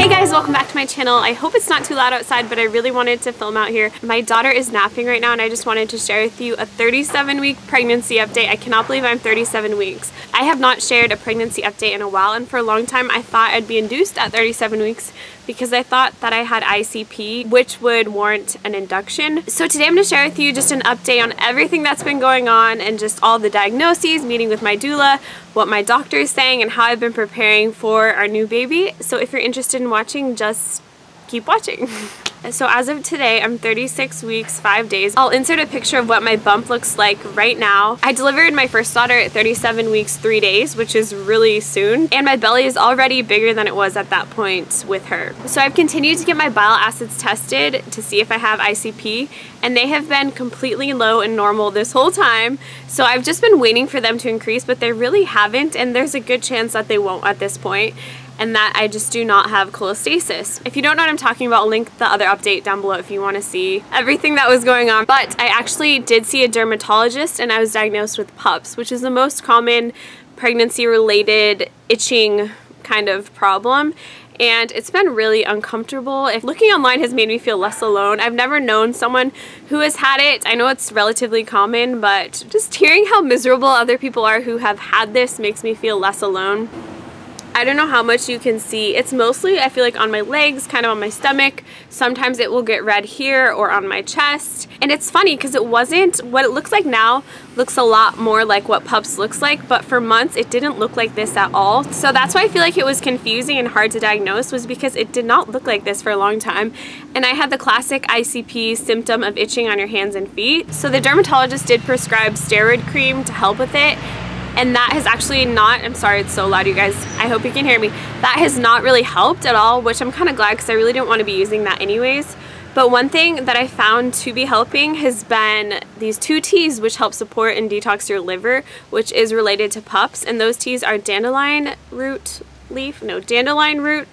Hey guys, welcome back to my channel. I hope it's not too loud outside, but I really wanted to film out here. My daughter is napping right now and I just wanted to share with you a 37-week pregnancy update. I cannot believe I'm 37 weeks. I have not shared a pregnancy update in a while, and for a long time I thought I'd be induced at 37 weeks because I thought that I had ICP, which would warrant an induction. So today I'm going to share with you just an update on everything that's been going on and just all the diagnoses, meeting with my doula, what my doctor is saying, and how I've been preparing for our new baby. So if you're interested in watching, just keep watching. So as of today, I'm 36 weeks, 5 days. I'll insert a picture of what my bump looks like right now. I delivered my first daughter at 37 weeks, 3 days, which is really soon. And my belly is already bigger than it was at that point with her. So I've continued to get my bile acids tested to see if I have ICP, and they have been completely low and normal this whole time. So I've just been waiting for them to increase, but they really haven't, and there's a good chance that they won't at this point, and that I just do not have cholestasis. If you don't know what I'm talking about, I'll link the other update down below if you want to see everything that was going on. But I actually did see a dermatologist and I was diagnosed with PUPS, which is the most common pregnancy-related itching kind of problem. And it's been really uncomfortable. Looking online has made me feel less alone. I've never known someone who has had it. I know it's relatively common, but just hearing how miserable other people are who have had this makes me feel less alone. I don't know how much you can see. It's mostly, I feel like, on my legs, kind of on my stomach. Sometimes it will get red here or on my chest. And it's funny because it wasn't, what it looks like now looks a lot more like what PUPS looks like, but for months it didn't look like this at all. So that's why I feel like it was confusing and hard to diagnose, was because it did not look like this for a long time. And I had the classic ICP symptom of itching on your hands and feet. So the dermatologist did prescribe steroid cream to help with it. And that has actually not, I'm sorry it's so loud you guys, I hope you can hear me, that has not really helped at all, which I'm kind of glad because I really didn't want to be using that anyways. But one thing that I found to be helping has been these 2 teas which help support and detox your liver, which is related to PUPS, and those teas are dandelion root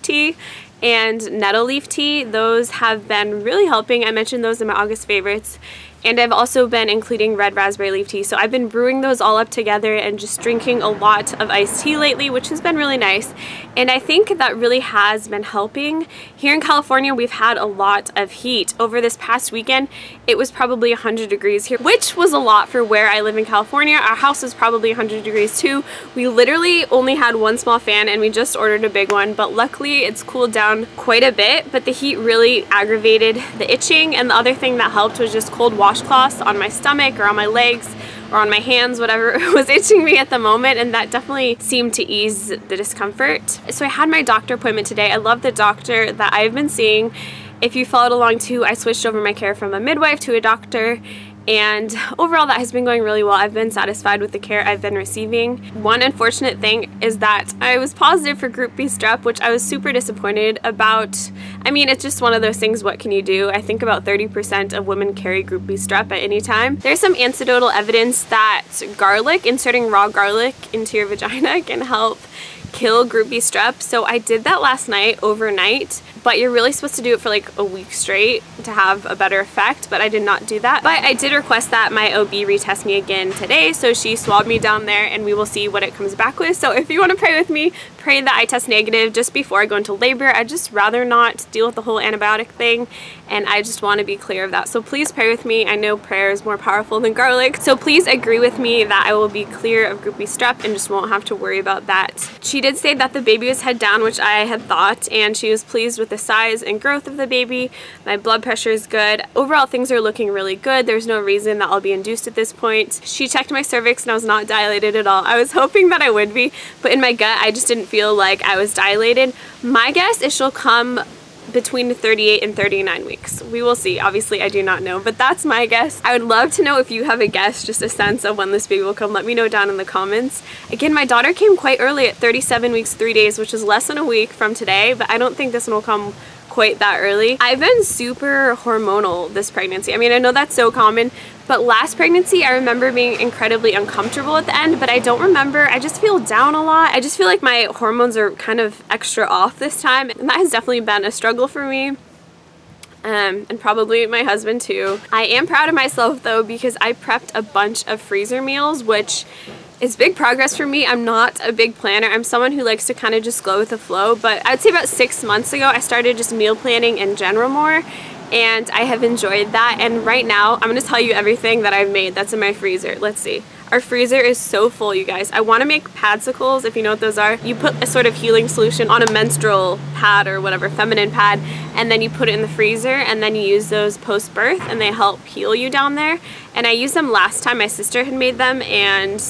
tea and nettle leaf tea. Those have been really helping. I mentioned those in my August favorites. And I've also been including red raspberry leaf tea. So I've been brewing those all up together and just drinking a lot of iced tea lately, which has been really nice. And I think that really has been helping. Here in California, we've had a lot of heat. Over this past weekend, it was probably 100 degrees here, which was a lot for where I live in California. Our house was probably 100 degrees too. We literally only had one small fan and we just ordered a big one, but luckily it's cooled down quite a bit. But the heat really aggravated the itching, and the other thing that helped was just cold washcloths on my stomach or on my legs or on my hands, whatever was itching me at the moment, and that definitely seemed to ease the discomfort. So I had my doctor appointment today. I love the doctor that I've been seeing. If you followed along too, I switched over my care from a midwife to a doctor, and overall that has been going really well. I've been satisfied with the care I've been receiving. One unfortunate thing is that I was positive for group B strep, which I was super disappointed about. I mean, it's just one of those things, what can you do? I think about 30% of women carry group B strep at any time. There's some anecdotal evidence that garlic, inserting raw garlic into your vagina, can help kill group B strep. So I did that last night overnight, but you're really supposed to do it for like a week straight to have a better effect, but I did not do that. But I did request that my OB retest me again today, so she swabbed me down there and we will see what it comes back with. So if you want to pray with me, pray that I test negative just before I go into labor. I'd just rather not deal with the whole antibiotic thing, and I just want to be clear of that. So please pray with me. I know prayer is more powerful than garlic, so please agree with me that I will be clear of group B strep and just won't have to worry about that. She did say that the baby was head down, which I had thought, and she was pleased with the size and growth of the baby. My blood pressure is good. Overall, things are looking really good. There's no reason that I'll be induced at this point. She checked my cervix and I was not dilated at all. I was hoping that I would be, but in my gut, I just didn't feel like I was dilated. My guess is she'll come between 38 and 39 weeks. We will see. Obviously, I do not know, but that's my guess. I would love to know if you have a guess, just a sense of when this baby will come. Let me know down in the comments. Again, my daughter came quite early at 37 weeks, 3 days, which is less than a week from today, but I don't think this one will come quite that early. I've been super hormonal this pregnancy. I mean, I know that's so common, but last pregnancy I remember being incredibly uncomfortable at the end, but I don't remember. I just feel down a lot. I just feel like my hormones are kind of extra off this time, and that has definitely been a struggle for me. And probably my husband too. I am proud of myself though, because I prepped a bunch of freezer meals, which It's big progress for me. I'm not a big planner. I'm someone who likes to kind of just go with the flow, but I'd say about 6 months ago I started just meal planning in general more, and I have enjoyed that. And right now I'm gonna tell you everything that I've made that's in my freezer. Let's see. Our freezer is so full, you guys. I want to make padsicles, if you know what those are. You put a sort of healing solution on a menstrual pad or whatever, feminine pad, and then you put it in the freezer, and then you use those post-birth, and they help heal you down there. And I used them last time. My sister had made them, and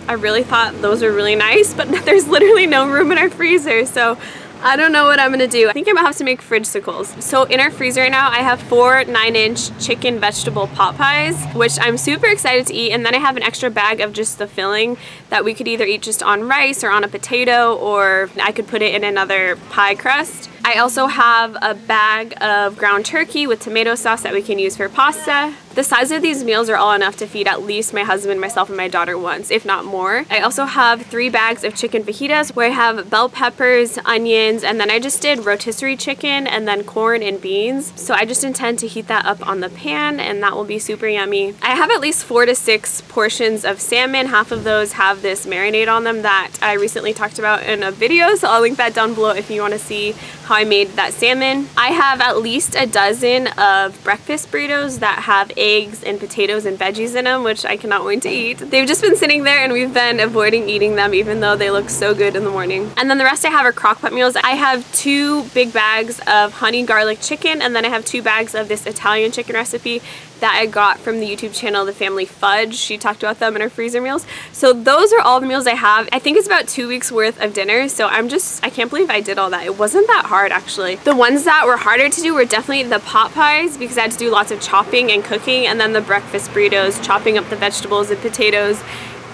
I really thought those were really nice, but there's literally no room in our freezer, so I don't know what I'm gonna do. I think I'm gonna have to make fridgesicles. So in our freezer right now, I have 4 9-inch chicken vegetable pot pies, which I'm super excited to eat. And then I have an extra bag of just the filling that we could either eat just on rice or on a potato, or I could put it in another pie crust. I also have a bag of ground turkey with tomato sauce that we can use for pasta. The size of these meals are all enough to feed at least my husband, myself, and my daughter once, if not more. I also have 3 bags of chicken fajitas where I have bell peppers, onions, and then I just did rotisserie chicken and then corn and beans. So I just intend to heat that up on the pan, and that will be super yummy. I have at least 4 to 6 portions of salmon. Half of those have this marinade on them that I recently talked about in a video, so I'll link that down below if you want to see how I made that salmon. I have at least a dozen of breakfast burritos that have eggs and potatoes and veggies in them, which I cannot wait to eat. They've just been sitting there and we've been avoiding eating them even though they look so good in the morning. And then the rest I have are crock pot meals. I have 2 big bags of honey garlic chicken, and then I have 2 bags of this Italian chicken recipe that I got from the YouTube channel The Family Fudge. She talked about them in her freezer meals. So those are all the meals I have. I think it's about 2 weeks worth of dinner, so I can't believe I did all that. It wasn't that hard actually. The ones that were harder to do were definitely the pot pies, because I had to do lots of chopping and cooking, and then the breakfast burritos, chopping up the vegetables and potatoes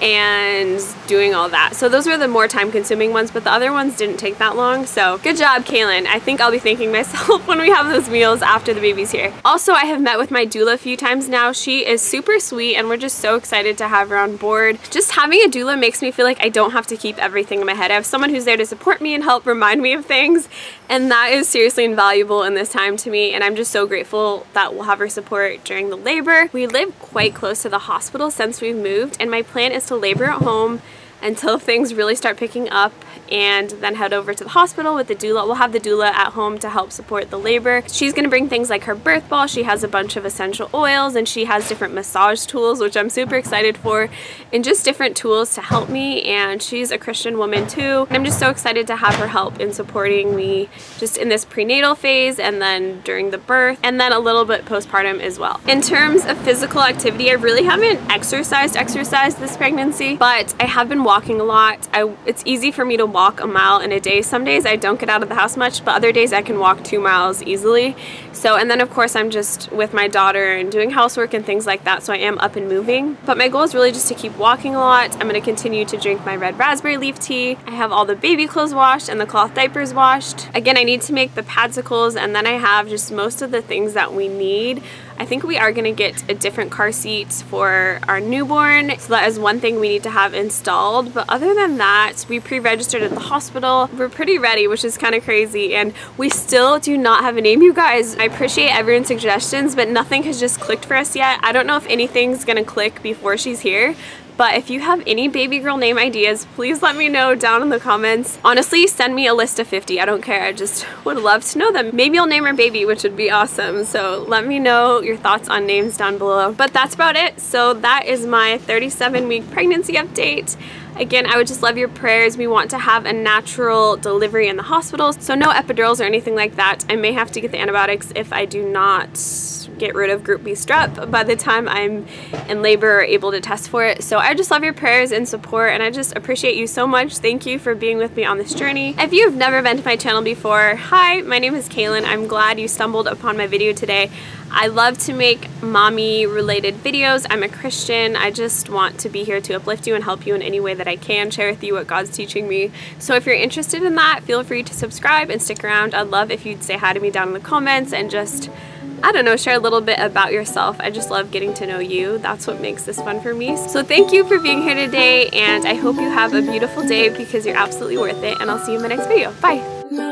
and doing all that. So those were the more time consuming ones, but the other ones didn't take that long. So good job, Kaylyn. I think I'll be thanking myself when we have those meals after the baby's here. Also, I have met with my doula a few times now. She is super sweet and we're just so excited to have her on board. Just having a doula makes me feel like I don't have to keep everything in my head. I have someone who's there to support me and help remind me of things, and that is seriously invaluable in this time to me, and I'm just so grateful that we'll have her support during the labor. We live quite close to the hospital since we've moved, and my plan is to labor at home until things really start picking up, and then head over to the hospital with the doula. We'll have the doula at home to help support the labor. She's gonna bring things like her birth ball. She has a bunch of essential oils, and she has different massage tools, which I'm super excited for, and just different tools to help me. And she's a Christian woman too. And I'm just so excited to have her help in supporting me just in this prenatal phase, and then during the birth, and then a little bit postpartum as well. In terms of physical activity, I really haven't exercised this pregnancy, but I have been walking a lot. It's easy for me to walk a mile in a day. Some days I don't get out of the house much, but other days I can walk 2 miles easily. So, and then of course I'm just with my daughter and doing housework and things like that, so I am up and moving. But my goal is really just to keep walking a lot. I'm going to continue to drink my red raspberry leaf tea. I have all the baby clothes washed and the cloth diapers washed. Again, I need to make the padsicles, and then I have just most of the things that we need. I think we are going to get a different car seat for our newborn, so that is one thing we need to have installed. But other than that, we pre-registered at the hospital. We're pretty ready, which is kind of crazy, and we still do not have a name, you guys. I appreciate everyone's suggestions, but nothing has just clicked for us yet. I don't know if anything's gonna click before she's here, but if you have any baby girl name ideas, please let me know down in the comments. Honestly, send me a list of 50. I don't care. I just would love to know them. Maybe I'll name her baby, which would be awesome. So let me know your thoughts on names down below. But that's about it. So that is my 37-week pregnancy update. Again, I would just love your prayers. We want to have a natural delivery in the hospital, so no epidurals or anything like that. I may have to get the antibiotics if I do not get rid of group B strep by the time I'm in labor or able to test for it. So I just love your prayers and support, and I just appreciate you so much. Thank you for being with me on this journey. If you've never been to my channel before, hi, my name is Kaylyn. I'm glad you stumbled upon my video today. I love to make mommy related videos. I'm a Christian. I just want to be here to uplift you and help you in any way that I can, share with you what God's teaching me. So if you're interested in that, feel free to subscribe and stick around. I'd love if you'd say hi to me down in the comments and just, I don't know, share a little bit about yourself. I just love getting to know you. That's what makes this fun for me. So thank you for being here today, and I hope you have a beautiful day because you're absolutely worth it, and I'll see you in my next video. Bye!